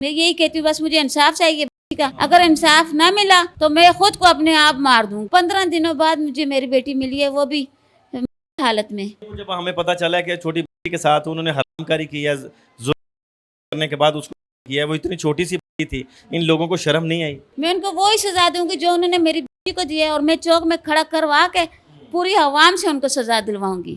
میں یہی کہتی ہوں بس مجھے انصاف چاہیے بیٹی کا. اگر انصاف نہ ملا تو میں خود کو اپنے آپ مار دوں. 15 دنوں بعد مجھے میری بیٹی ملی ہے, وہ بھی حالت میں. جب ہمیں پتہ چلا کہ چھوٹی بیٹی کے ساتھ انہوں نے حرام کاری کی ہے, ظلم کرنے کے بعد اس کو کیا ہے, وہ اتنی چھوٹی سی بیٹی تھی, ان لوگوں کو شرم نہیں آئی؟ میں ان کو وہی سزا دوں گی جو انہوں نے میری بیٹی کو دیا ہے, اور میں چوک میں کھڑا کروا کے پوری عوام سے ان کو سزا دلواؤں گی.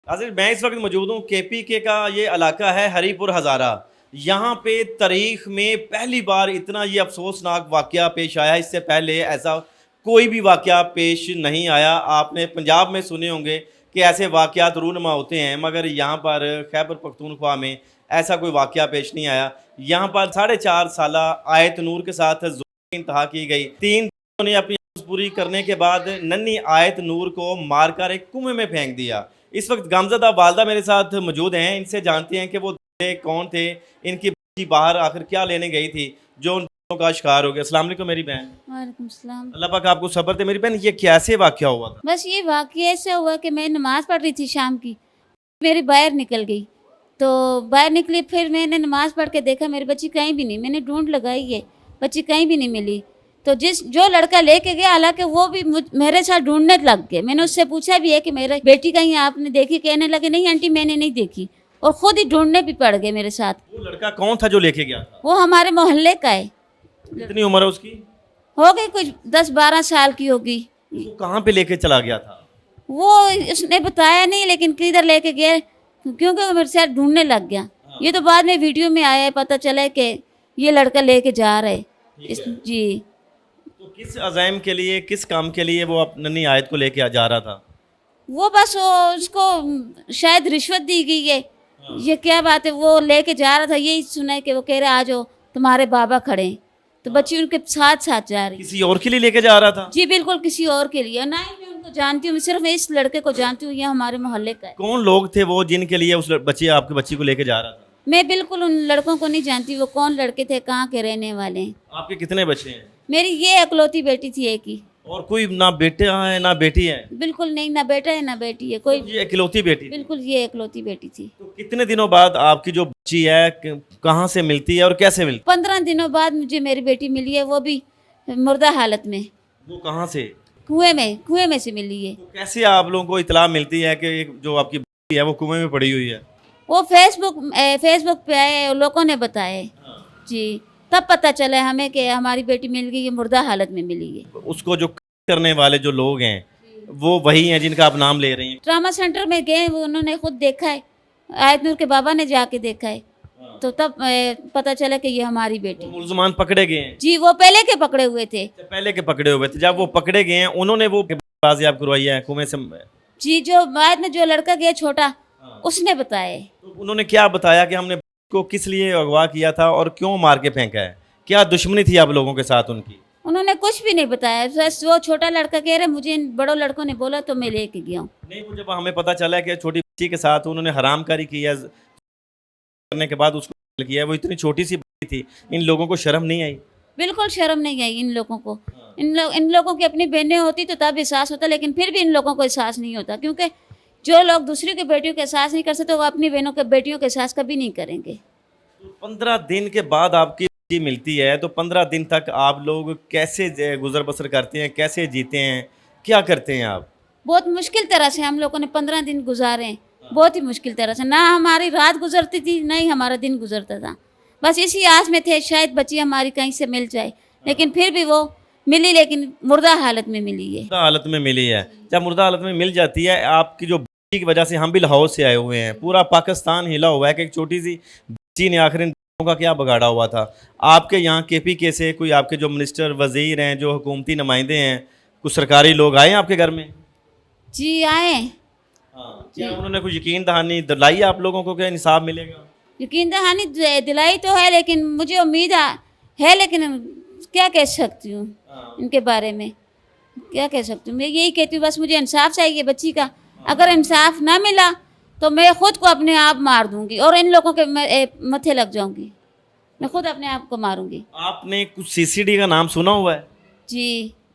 حاضر میں اس وقت موجود ہوں KPK کا یہ علاقہ ہے ہری پور ہزارہ. یہاں پہ تاریخ میں پہلی بار اتنا یہ افسوسناک واقعہ پیش آیا. اس سے پہلے ایسا کوئی بھی واقعہ پیش نہیں آیا. آپ نے پنجاب میں سنے ہوں گے کہ ایسے واقعات رونما ہوتے ہیں, مگر یہاں پر خیبر پختونخوا میں ایسا کوئی واقعہ پیش نہیں آیا. یہاں پر 4.5 سالہ آیت نور کے ساتھ ظلم کی انتہا کی گئی. 3 دنوں نے اپنی پوری کرنے کے بعد ننھی آیت نور کو مار کر ایک کنویں میں پھینک دیا. اس وقت غمزدہ والدہ میرے ساتھ موجود ہیں, ان سے جانتے ہیں کہ وہ کون تھے, ان کی بچی باہر آخر کیا لینے گئی تھی جو ان کا شکار ہو گیا. السلام علیکم میری بہن. وعلیکم السلام. اللہ پاک آپ کو صبر دے. میری بہن یہ کیسے واقعہ ہوا تھا؟ بس یہ واقعہ ایسا ہوا کہ میں نماز پڑھ رہی تھی شام کی, میری باہر نکل گئی. تو باہر نکلی, پھر میں نے نماز پڑھ کے دیکھا میری بچی کہیں بھی نہیں. میں نے ڈھونڈ لگائی ہے, بچی کہیں بھی نہیں ملی. تو جو لڑکا لے کے گیا, حالانکہ وہ بھی میرے ساتھ ڈھونڈنے لگ گئے. میں نے اس سے پوچھا بھی ہے کہ میری بیٹی کہیں آپ نے دیکھی, کہنے لگے نہیں آنٹی میں نے نہیں دیکھی, اور خود ہی ڈھونڈنے بھی پڑ گئے میرے ساتھ. وہ لڑکا کون تھا جو لے کے گیا تھا؟ وہ ہمارے محلے کا ہے. کتنی عمر ہے اس کی؟ ہو گئی کچھ 10-12 سال کی ہوگی. وہ کہاں پہ لے کے چلا گیا تھا؟ وہ اس نے بتایا نہیں, لیکن کدھر لے کے گیا کیونکہ وہ میرے ساتھ ڈھونڈنے لگ گیا. یہ تو بعد میں ویڈیو میں آیا ہے, پتہ چلا کہ یہ لڑکا لے کے جا رہا ہے. جی. تو کس عزائم کے لیے, کس کام کے لیے وہ ننھی آیت کو لے کے جا رہا تھا؟ وہ بس اس کو شاید رشوت دی گئی ہے, یہ کیا بات ہے. وہ لے کے جا رہا تھا, یہی سنا ہے کہ وہ کہہ رہے آ جاؤ تمہارے بابا کھڑے ہیں, تو بچی ان کے ساتھ جا رہی. کسی اور کے لیے لے کے جا رہا تھا؟ جی بالکل کسی اور کے لیے. نہ ہی میں ان کو جانتی ہوں, صرف میں اس لڑکے کو جانتی ہوں, یہ ہمارے محلے کا ہے. کون لوگ تھے وہ جن کے لیے اس آپ کی بچی کو لے کے جا رہا تھا؟ میں بالکل ان لڑکوں کو نہیں جانتی, وہ کون لڑکے تھے, کہاں کے رہنے والے ہیں. آپ کے کتنے بچے ہیں؟ میری یہ اکلوتی بیٹی تھی, ایک ہی. اور کوئی نہ بیٹا ہے نہ بیٹی ہے؟ بالکل نہیں, نہ بیٹا ہے نہ بیٹی ہے کوئی. یہ اکلوتی بیٹی تھی؟ بالکل یہ اکلوتی بیٹی تھی. تو کتنے دنوں بعد آپ کی جو بچی ہے کہاں سے ملتی ہے اور کیسے ملتی؟ 15 دنوں بعد مجھے میری بیٹی ملی ہے, وہ بھی مردہ حالت میں. وہ کہاں سے؟ کنویں میں سے ملی ہے. تو کیسے آپ لوگوں کو اطلاع ملتی ہے کہ جو آپ کی بچی ہے وہ کنویں میں پڑی ہوئی ہے؟ وہ فیس بک پہ آئے, لوگوں نے بتایا. جی, تب پتہ چلا ہمیں کہ ہماری بیٹی مل گئی, یہ مردہ حالت میں ملی ہے. اس کو جو کرنے والے جو لوگ ہیں وہ وہی ہیں جن کا آپ نام لے رہے ہیں؟ ٹراما سینٹر میں گئے, وہ انہوں نے خود دیکھا ہے, آیت نور کے بابا نے جا کے دیکھا ہے, تو تب پتہ چلا کہ یہ ہماری بیٹی. ملزمان پکڑے گئے ہیں؟ جی وہ پہلے کے پکڑے ہوئے تھے. پہلے کے پکڑے ہوئے تھے. جب وہ پکڑے گئے ہیں انہوں نے وہ بازیاب کروائی ہے کنویں سے؟ جی, جو بعد میں جو لڑکا گیا چھوٹا, اس نے بتایا. انہوں نے کیا بتایا کہ ہم نے کو کس لیے اغوا کیا تھا اور کیوں مار کے پھینکا ہے؟ کیا دشمنی تھی آپ لوگوں کے ساتھ ان کی؟ انہوں نے کچھ بھی نہیں بتایا, بس وہ چھوٹا لڑکا کہہ رہے مجھے ان بڑوں لڑکوں نے بولا تو میں لے کے گیا ہوں. نہیں, وہ جب ہمیں پتہ چلا کہ چھوٹی بچی کے ساتھ انہوں نے حرام کاری کی ہے, کرنے کے بعد اس کو کیا ہے, وہ اتنی چھوٹی سی بچی تھی, ان لوگوں کو شرم نہیں آئی؟ بالکل شرم نہیں آئی ان لوگوں کو. ان لوگوں کی اپنی بہنیں ہوتی تو تب احساس ہوتا, لیکن پھر بھی ان لوگوں کو احساس نہیں ہوتا, کیونکہ جو لوگ دوسری کی بیٹیوں کے احساس نہیں کر سکتے وہ اپنی بہنوں کے بیٹیوں کے احساس کبھی نہیں کریں گے. 15 دن کے بعد آپ کی بچی ملتی ہے, تو 15 دن تک آپ لوگ کیسے گزر بسر کرتے ہیں, کیسے جیتے ہیں, کیا کرتے ہیں آپ؟ بہت مشکل طرح سے ہم لوگوں نے 15 دن گزارے ہیں, بہت ہی مشکل طرح سے. نہ ہماری رات گزرتی تھی نہ ہی ہمارا دن گزرتا تھا, بس اسی آس میں تھے شاید بچی ہماری کہیں سے مل جائے, لیکن پھر بھی وہ ملی, لیکن مردہ حالت میں ملی ہے. مردہ حالت میں ملی ہے. جب مردہ حالت میں مل جاتی ہے, آپ کی جو بچی کی وجہ سے ہم بھی لاہور سے آئے ہوئے ہیں, پورا پاکستان ہلا ہوا ہے کہ ایک چھوٹی سی بچی نے آخر ان کا کیا بگاڑا ہوا تھا. آپ کے یہاں KPK سے کوئی آپ کے جو منسٹر وزیر ہیں, جو حکومتی نمائندے ہیں, کچھ سرکاری لوگ آئے ہیں آپ کے گھر میں؟ جی آئے. کیا انہوں نے کوئی یقین دہانی دلائی آپ لوگوں کو کہ انصاف ملے گا؟ یقین دہانی دلائی تو ہے, لیکن مجھے امید ہے, لیکن کیا کہہ سکتی ہوں ان کے بارے میں, کیا کہہ سکتی ہوں. میں یہی کہتی ہوں بس مجھے انصاف چاہیے بچی کا. اگر انصاف نہ ملا تو میں خود کو اپنے آپ مار دوں گی, اور ان لوگوں کے متھے لگ جاؤں گی, میں خود اپنے آپ کو ماروں گی. آپ نے کچھ CCD کا نام سنا ہوا ہے؟ جی